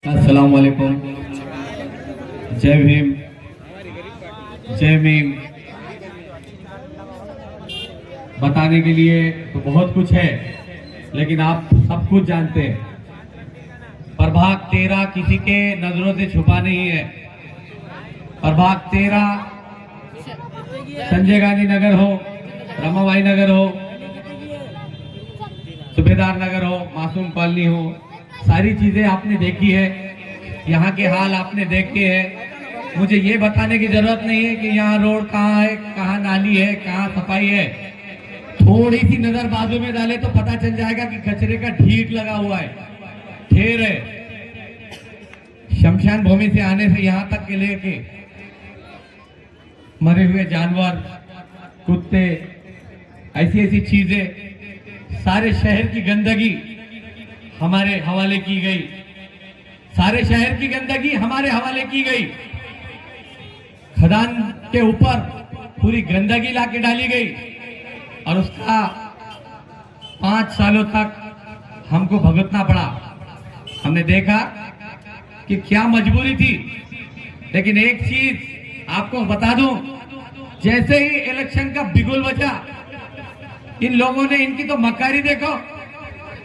अस्सलाम वालेकुम। जय भीम, जय भीम। बताने के लिए तो बहुत कुछ है, लेकिन आप सब कुछ जानते हैं। प्रभाग 13 किसी के नजरों से छुपा नहीं है। प्रभाग 13 संजय गांधी नगर हो, रमाबाई नगर हो, सूबेदार नगर हो, मासूम कॉलोनी हो, सारी चीजें आपने देखी है। यहाँ के हाल आपने देखे हैं। मुझे ये बताने की जरूरत नहीं है कि यहाँ रोड कहाँ है, कहाँ नाली है, कहाँ सफाई है। थोड़ी सी नजर बाजू में डाले तो पता चल जाएगा कि कचरे का ढीर लगा हुआ है, ढेर है। शमशान भूमि से आने से यहाँ तक के लेके मरे हुए जानवर, कुत्ते, ऐसी ऐसी चीजें, सारे शहर की गंदगी हमारे हवाले की गई। सारे शहर की गंदगी हमारे हवाले की गई। खदान के ऊपर पूरी गंदगी लाके डाली गई और उसका 5 सालों तक हमको भुगतना पड़ा। हमने देखा कि क्या मजबूरी थी। लेकिन एक चीज आपको बता दूं, जैसे ही इलेक्शन का बिगुल बजा, इन लोगों ने, इनकी तो मक्कारी देखो,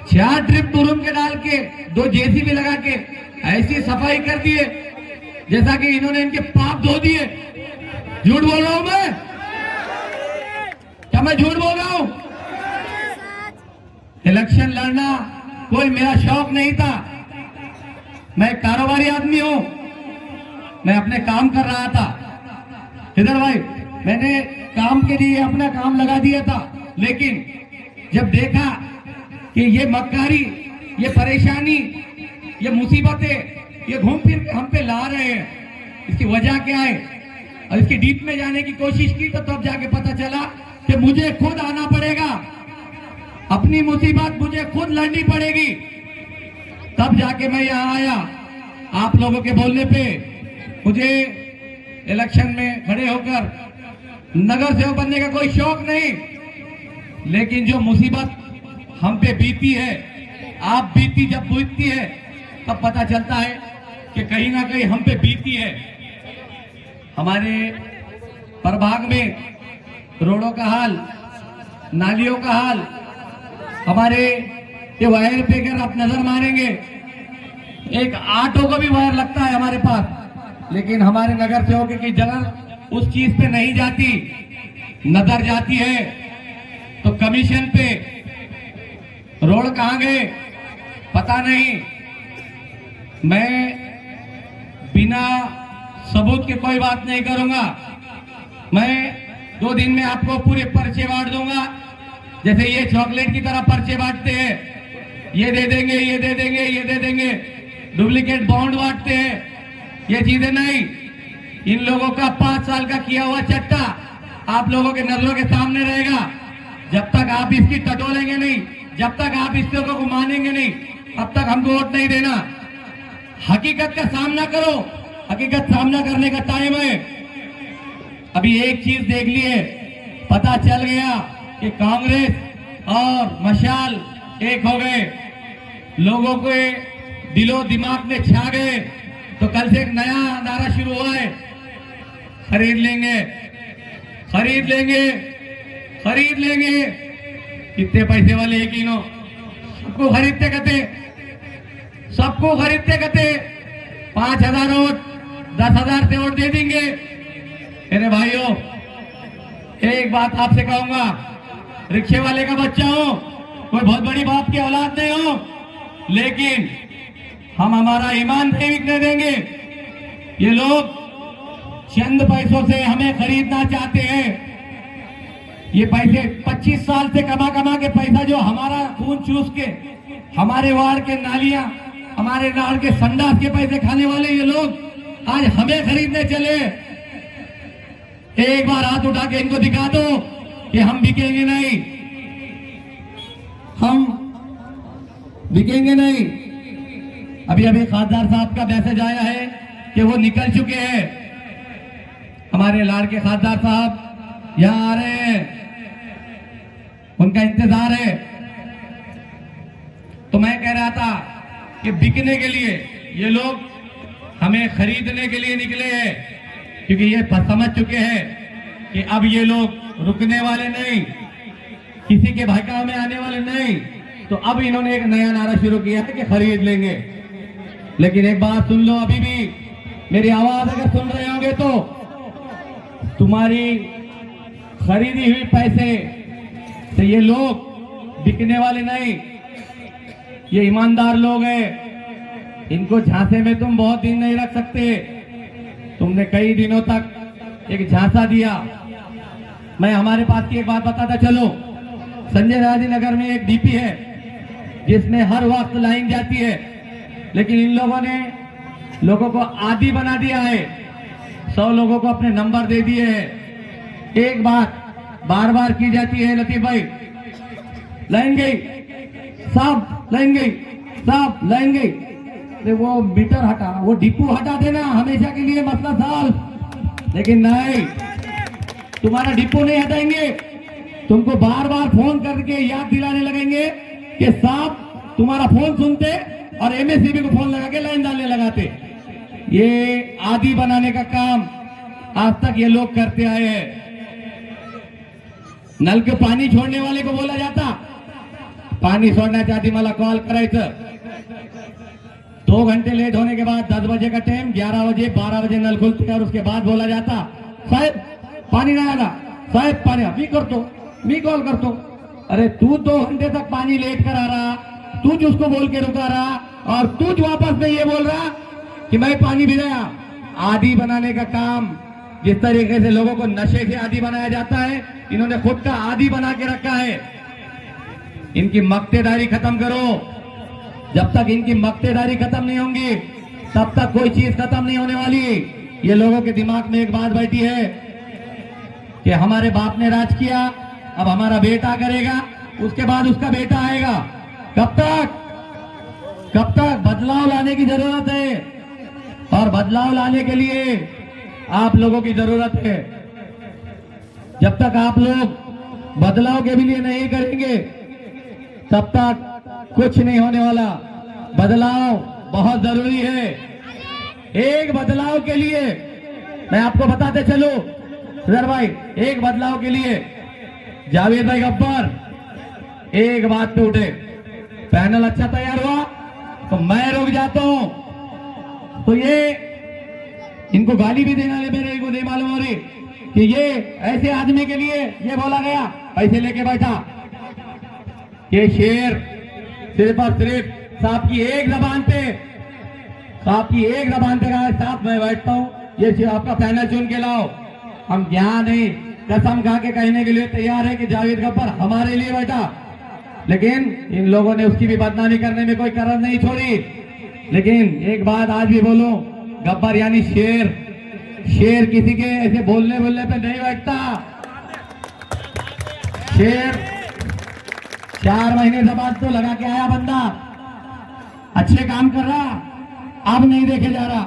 4 ड्रिप तुरुम के डाल के 2 जेसीबी लगा के ऐसी सफाई कर दिए जैसा कि इन्होंने इनके पाप धो दिए। झूठ बोल रहा हूं मैं? क्या मैं झूठ बोल रहा हूं? इलेक्शन लड़ना कोई मेरा शौक नहीं था। मैं कारोबारी आदमी हूं, मैं अपने काम कर रहा था। इधर भाई, मैंने काम के लिए अपना काम लगा दिया था। लेकिन जब देखा कि ये मक्कारी, ये परेशानी, ये मुसीबतें, ये घूम फिर हम पे ला रहे हैं, इसकी वजह क्या है, और इसकी डीप में जाने की कोशिश की तो तब जाके पता चला कि मुझे खुद आना पड़ेगा, अपनी मुसीबत मुझे खुद लड़नी पड़ेगी। तब जाके मैं यहाँ आया। आप लोगों के बोलने पे मुझे इलेक्शन में खड़े होकर नगर सेवक बनने का कोई शौक नहीं, लेकिन जो मुसीबत हम पे बीती है, आप बीती जब बीतती है तब पता चलता है कि कहीं ना कहीं हम पे बीती है। हमारे प्रभाग में रोडों का हाल, नालियों का हाल, हमारे ये वायर पे अगर आप नजर मारेंगे, एक ऑटो को भी वायर लगता है हमारे पास, लेकिन हमारे नगर सेवकों की जगह उस चीज पे नहीं जाती। नजर जाती है तो कमीशन पे। रोड कहां गए पता नहीं। मैं बिना सबूत के कोई बात नहीं करूंगा। मैं 2 दिन में आपको पूरे पर्चे बांट दूंगा, जैसे ये चॉकलेट की तरह पर्चे बांटते हैं। ये दे देंगे, ये दे देंगे, ये दे देंगे, डुप्लीकेट बॉन्ड बांटते हैं। ये चीजें नहीं। इन लोगों का 5 साल का किया हुआ चट्टा आप लोगों के नजरों के सामने रहेगा। जब तक आप इसकी टटोलेंगे नहीं, जब तक आप इस लोगों को मानेंगे नहीं, तब तक हमको वोट नहीं देना। हकीकत का सामना करो। हकीकत सामना करने का टाइम है। अभी एक चीज देख लिए, पता चल गया कि कांग्रेस और मशाल एक हो गए। लोगों के दिलो दिमाग में छा गए। तो कल से एक नया नारा शुरू हुआ है, खरीद लेंगे, खरीद लेंगे, खरीद लेंगे। कितने पैसे वाले एक ही नो, सबको खरीदते कहते, सबको खरीदते कहते। 5,000 वोट, 10,000 से वोट दे देंगे। मेरे भाइयों, एक बात आपसे कहूंगा, रिक्शे वाले का बच्चा हो, कोई बहुत बड़ी बाप की औलाद नहीं हो, लेकिन हम हमारा ईमान नहीं बिकने देंगे। ये लोग चंद पैसों से हमें खरीदना चाहते हैं। ये पैसे 25 साल से कमा कमा के पैसा, जो हमारा खून चूस के, हमारे वार्ड के नालियां, हमारे नाल के संडास के पैसे खाने वाले ये लोग आज हमें खरीदने चले। एक बार हाथ उठा के इनको दिखा दो कि हम बिकेंगे नहीं, हम बिकेंगे नहीं। अभी अभी खासदार साहब का मैसेज आया है कि वो निकल चुके हैं। हमारे लाड़ के खासदार साहब यहाँ आ रहे हैं, उनका इंतजार है। तो मैं कह रहा था कि बिकने के लिए ये लोग हमें खरीदने के लिए निकले हैं, क्योंकि ये समझ चुके हैं कि अब ये लोग रुकने वाले नहीं, किसी के भड़काव में आने वाले नहीं। तो अब इन्होंने एक नया नारा शुरू किया है कि खरीद लेंगे। लेकिन एक बात सुन लो, अभी भी मेरी आवाज अगर सुन रहे होंगे तो तुम्हारी खरीदी हुई पैसे से ये लोग बिकने वाले नहीं। ये ईमानदार लोग हैं, इनको झांसे में तुम बहुत दिन नहीं रख सकते। तुमने कई दिनों तक एक झांसा दिया। मैं हमारे पास की एक बात बताता चलो, संजय गांधी नगर में एक डीपी है जिसमें हर वक्त लाइन जाती है, लेकिन इन लोगों ने लोगों को आदी बना दिया है। 100 लोगों को अपने नंबर दे दिए हैं। एक बात बार बार की जाती है, लतीफ भाई, लाइन गई साहब, लाइन गई साहब, लाइन गई। अरे वो मीटर हटा, वो डिपो हटा देना, हमेशा के लिए मसला साल। लेकिन नहीं, तुम्हारा डिपो नहीं हटाएंगे, तुमको बार बार फोन करके याद दिलाने लगेंगे कि साहब तुम्हारा फोन सुनते और एमएससीबी को फोन लगा के लाइन डालने लगाते। ये आदी बनाने का काम आज तक ये लोग करते आए हैं। नल के पाणी छोड़ने वाले को बोला जाता, पानी सोडण्याच्या आधी मला कॉल करायचं। 2 घंटे लेट होने के बाद 10 बजे का टाइम, 11 बजे 12 बजे नल खुलते हैं और उसके बाद बोला जाता, साहेब पानी नहीं आला, साहेब पानी, मी कॉल करतो। अरे तू 2 घंटे तक पानी लेट करा रहा, तू उसको बोल के रुका रहा और तू वापस में ये बोल रहा कि मैं पानी भिजाया। आदी बनाने का काम, जिस तरीके से लोगों को नशे से आदी बनाया जाता है, इन्होंने खुद का आदी बना के रखा है। इनकी मक्तेदारी खत्म करो। जब तक इनकी मक्तेदारी खत्म नहीं होंगी तब तक कोई चीज खत्म नहीं होने वाली। ये लोगों के दिमाग में एक बात बैठी है कि हमारे बाप ने राज किया, अब हमारा बेटा करेगा, उसके बाद उसका बेटा आएगा। कब तक बदलाव लाने की जरूरत है, और बदलाव लाने के लिए आप लोगों की जरूरत है। जब तक आप लोग बदलाव के भी लिए नहीं करेंगे तब तक कुछ नहीं होने वाला। बदलाव बहुत जरूरी है। एक बदलाव के लिए मैं आपको बताते चलूं सर भाई, एक बदलाव के लिए जावेद भाई गब्बर एक बात पे उठे, पैनल अच्छा तैयार हुआ तो मैं रुक जाता हूं। तो ये इनको गाली भी देना मेरे को नहीं मालूम हो रही कि ये ऐसे आदमी के लिए ये बोला गया, पैसे लेके बैठा। ये शेर सिर्फ और सिर्फ साहब की एक जबान पे कहा, साहब मैं बैठता हूं, ये आपका पैनल चुन के लाओ। हम यहाँ नहीं, कसम खा के कहने के लिए तैयार है कि जावेद गब्बर हमारे लिए बैठा, लेकिन इन लोगों ने उसकी भी बदनामी करने में कोई कसर नहीं छोड़ी। लेकिन एक बात आज भी बोलो, गब्बर यानी शेर किसी के ऐसे बोलने पे नहीं बैठता। शेर 4 महीने जबान तो लगा के आया बंदा, अच्छे काम कर रहा, अब नहीं देखे जा रहा।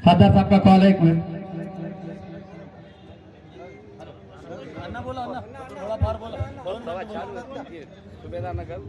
सदर साहब का कॉल है, 1 मिनट। अन्ना बोला, अन्ना थोड़ा बाहर बोला, सुबेदार नगर